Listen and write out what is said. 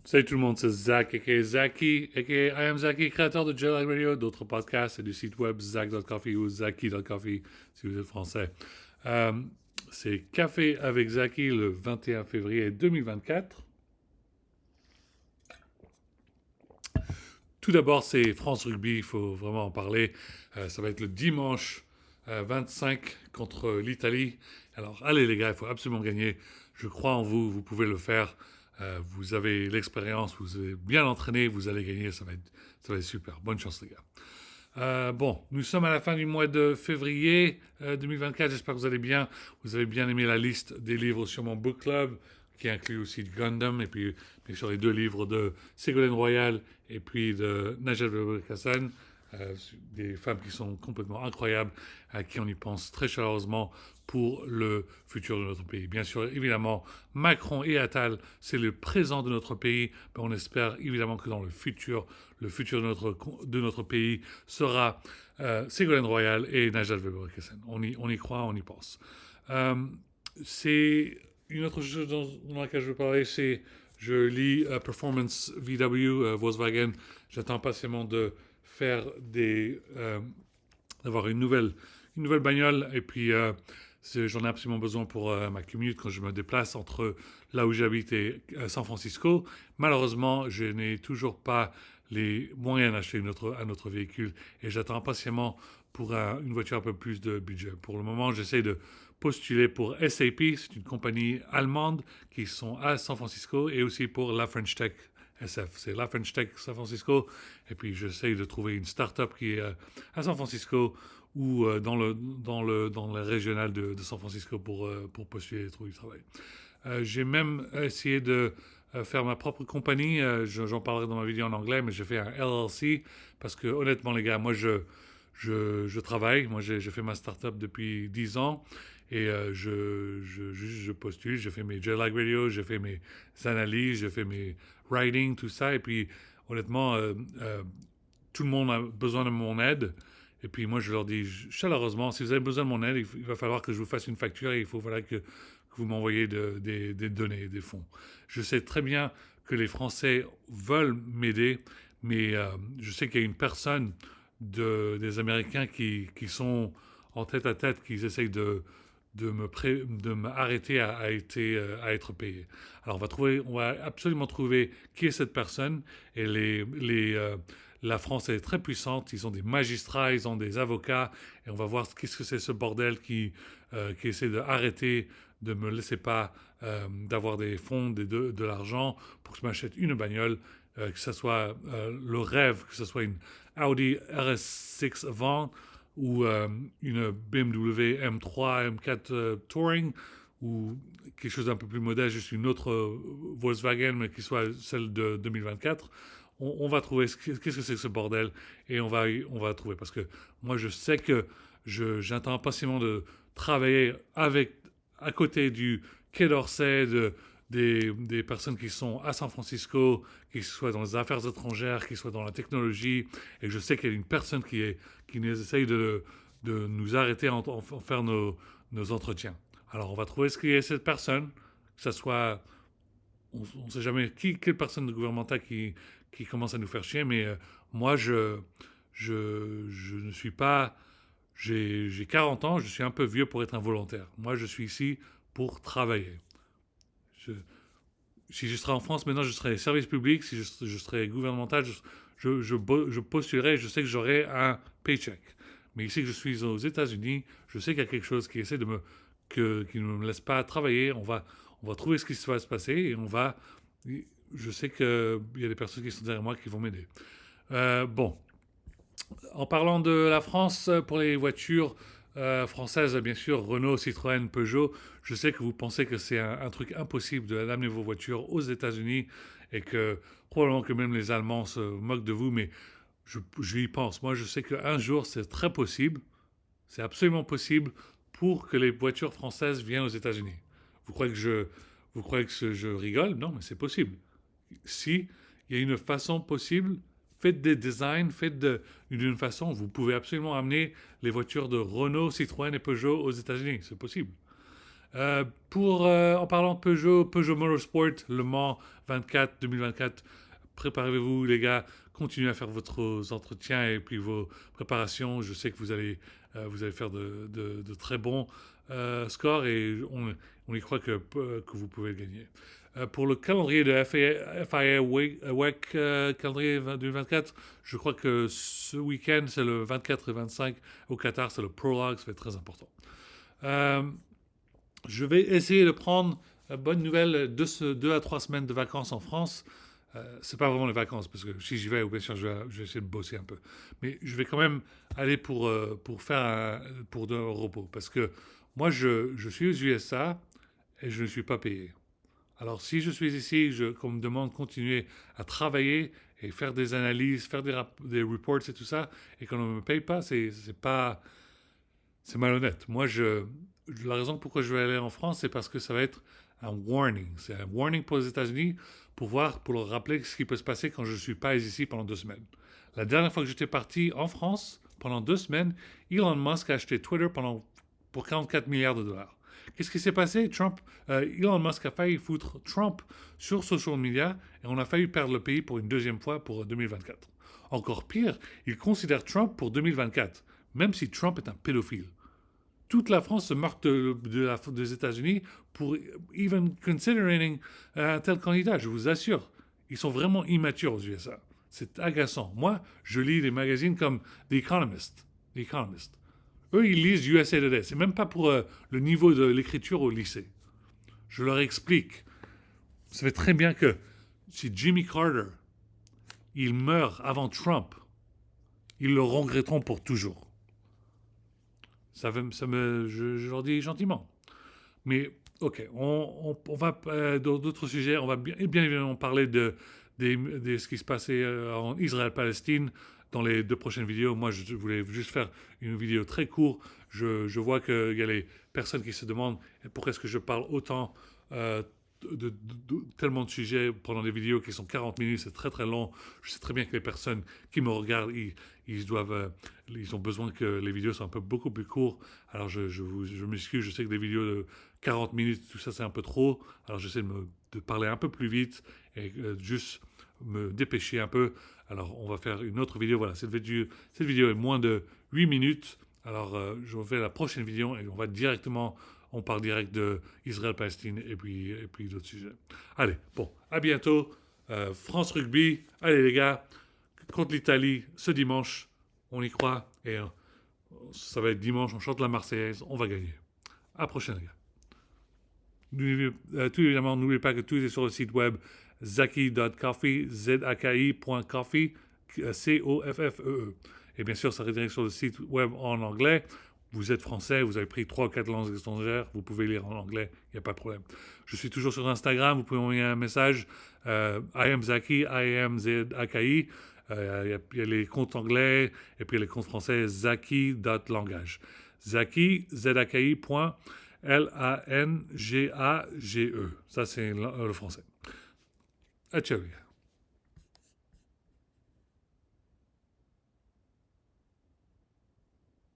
Salut tout le monde, c'est Zach, aka Zaki, aka I am Zaki, créateur de Jetlag Radio, d'autres podcasts et du site web Zach.coffee ou Zaki.coffee si vous êtes français. Euh, c'est Café avec Zaki le 21 février 2024. Tout d'abord, c'est France Rugby, il faut vraiment en parler. Ça va être le dimanche 25 contre l'Italie. Alors, allez les gars, il faut absolument gagner. Je crois en vous, vous pouvez le faire. Vous avez l'expérience, vous avez bien entraîné, vous allez gagner, ça va être super. Bonne chance les gars. Bon, nous sommes à la fin du mois de février 2024. J'espère que vous allez bien. Vous avez bien aimé la liste des livres sur mon book club, qui inclut aussi Gundam, et puis bien sûr les deux livres de Ségolène Royal et puis de Najat Vallaud-Belkacem. Des femmes qui sont complètement incroyables, à qui on y pense très chaleureusement pour le futur de notre pays. Bien sûr, évidemment, Macron et Attal, c'est le présent de notre pays, mais on espère évidemment que dans le futur de notre pays sera Ségolène Royal et Najat Vallaud-Belkacem. On y croit, on y pense. C'est une autre chose dans laquelle je veux parler, c'est je lis Performance VW Volkswagen. J'attends patiemment de faire d'avoir une nouvelle bagnole et puis j'en ai absolument besoin pour ma commute quand je me déplace entre là où j'habite et San Francisco. Malheureusement, je n'ai toujours pas les moyens d'acheter un autre véhicule et j'attends patiemment pour une voiture un peu plus de budget. Pour le moment, j'essaie de postuler pour SAP, c'est une compagnie allemande qui sont à San Francisco, et aussi pour la French Tech SF. C'est la French Tech San Francisco, et puis j'essaie de trouver une start-up qui est à San Francisco ou dans le régional de San Francisco pour postuler et trouver du travail. J'ai même essayé de faire ma propre compagnie. J'en parlerai dans ma vidéo en anglais, mais j'ai fait un LLC parce que honnêtement, les gars, moi, je travaille. Moi, j'ai fait ma start-up depuis 10 ans et je postule. Je fais mes jet lag radio, je fais mes analyses, je fais mes writing, tout ça. Et puis, honnêtement, tout le monde a besoin de mon aide. Et puis moi, je leur dis chaleureusement, si vous avez besoin de mon aide, il va falloir que je vous fasse une facture et il faut voilà, que vous m'envoyez des données, des fonds. Je sais très bien que les Français veulent m'aider, mais je sais qu'il y a une personne des Américains qui sont en tête à tête, qui essayent de m'arrêter à être payé. Alors on va absolument trouver qui est cette personne et la France est très puissante, ils ont des magistrats, ils ont des avocats, et on va voir qu'est-ce que c'est ce bordel qui essaie d'arrêter, de me laisser pas d'avoir des fonds, de l'argent pour que je m'achète une bagnole, que ce soit le rêve, que ce soit une Audi RS6 Avant ou une BMW M3, M4 Touring, ou quelque chose d'un peu plus modeste, juste une autre Volkswagen, mais qui soit celle de 2024. On va trouver qu'est-ce que c'est que ce bordel et on va trouver parce que moi je sais que j'attends impatiemment de travailler à côté du Quai d'Orsay, des personnes qui sont à San Francisco, qui soient dans les affaires étrangères, qui soient dans la technologie, et je sais qu'il y a une personne qui nous essaye de nous arrêter en faire nos entretiens. Alors on va trouver ce qui est cette personne, que ce soit on ne sait jamais quelle personne gouvernementale qui commence à nous faire chier, mais moi, je ne suis pas... J'ai 40 ans, je suis un peu vieux pour être un volontaire. Moi, je suis ici pour travailler. Je- Si je serais en France, maintenant, je serais service public. Si je serais gouvernemental, je postulerais, je sais que j'aurais un paycheck. Mais ici que je suis aux États-Unis, je sais qu'il y a quelque chose qui essaie qui ne me laisse pas travailler. On va trouver ce qui va se passer et je sais qu'il y a des personnes qui sont derrière moi qui vont m'aider. Bon, en parlant de la France, pour les voitures françaises, bien sûr, Renault, Citroën, Peugeot, je sais que vous pensez que c'est un truc impossible d'amener vos voitures aux États-Unis et que probablement que même les Allemands se moquent de vous, mais j'y pense. Moi, je sais qu'un jour, c'est très possible, c'est absolument possible pour que les voitures françaises viennent aux États-Unis. Vous croyez que vous croyez que je rigole? Non, mais c'est possible. Si il y a une façon possible, faites des designs, d'une façon, vous pouvez absolument amener les voitures de Renault, Citroën et Peugeot aux États-Unis. C'est possible. En parlant de Peugeot Motorsport, Le Mans 2024, préparez-vous les gars, continuez à faire votre entretiens et puis vos préparations. Je sais que vous allez faire de très bons scores et on y croit que vous pouvez gagner. Pour le calendrier de FIA WEC calendrier 2024, je crois que ce week-end, c'est le 24 et 25 au Qatar, c'est le prologue, ça va être très important. Je vais essayer de prendre bonne nouvelle de 2 à 3 semaines de vacances en France. C'est pas vraiment les vacances, parce que si j'y vais, bien sûr, je vais essayer de bosser un peu. Mais je vais quand même aller pour de repos. Parce que moi, je suis aux USA et je ne suis pas payé. Alors, si je suis ici, qu'on me demande de continuer à travailler et faire des analyses, faire des reports et tout ça, et qu'on ne me paye pas, c'est malhonnête. La raison pourquoi je vais aller en France, c'est parce que ça va être un warning. C'est un warning pour les États-Unis pour leur rappeler ce qui peut se passer quand je ne suis pas ici pendant 2 semaines. La dernière fois que j'étais parti en France, pendant 2 semaines, Elon Musk a acheté Twitter pour 44 milliards de dollars. Qu'est-ce qui s'est passé? Elon Musk a failli foutre Trump sur social media et on a failli perdre le pays pour une deuxième fois pour 2024. Encore pire, il considère Trump pour 2024, même si Trump est un pédophile. Toute la France se moque des États-Unis pour even considering un tel candidat, je vous assure. Ils sont vraiment immatures aux USA. C'est agaçant. Moi, je lis des magazines comme The Economist. Eux, ils lisent USA Today. C'est même pas pour le niveau de l'écriture au lycée. Je leur explique. Vous savez très bien que si Jimmy Carter, il meurt avant Trump, ils le regretteront pour toujours. Je leur dis gentiment. Mais, ok, on va d'autres sujets. On va bien évidemment parler de ce qui se passait en Israël-Palestine dans les 2 prochaines vidéos. Moi, je voulais juste faire une vidéo très courte. Je vois qu'il y a les personnes qui se demandent pourquoi est-ce que je parle autant tellement de sujets pendant des vidéos qui sont 40 minutes, c'est très très long. Je sais très bien que les personnes qui me regardent, ils ont besoin que les vidéos soient beaucoup plus courtes. Alors je m'excuse, je sais que des vidéos de 40 minutes, tout ça c'est un peu trop. Alors j'essaie de parler un peu plus vite et juste me dépêcher un peu. Alors on va faire une autre vidéo. Voilà, cette vidéo est moins de 8 minutes. Alors je vais faire la prochaine vidéo et on parle direct de Israël-Palestine et puis d'autres sujets. Allez, bon, à bientôt. France Rugby, allez les gars, contre l'Italie ce dimanche, on y croit. Et ça va être dimanche, on chante la Marseillaise, on va gagner. À la prochaine les gars. Tout évidemment, n'oubliez pas que tout est sur le site web zaki.coffee, zaki.coffee, Coffee. Et bien sûr, ça redirige sur le site web en anglais. Vous êtes français, vous avez pris 3 ou 4 langues étrangères, vous pouvez lire en anglais, il n'y a pas de problème. Je suis toujours sur Instagram, vous pouvez m'envoyer un message, I am Zaki, I-am-Z-A-K-I. Il y a les comptes anglais et puis les comptes français, zaki.langage. Zaki, Z-A-K-I, L-A-N-G-A-G-E. Ça, c'est le français. Ciao.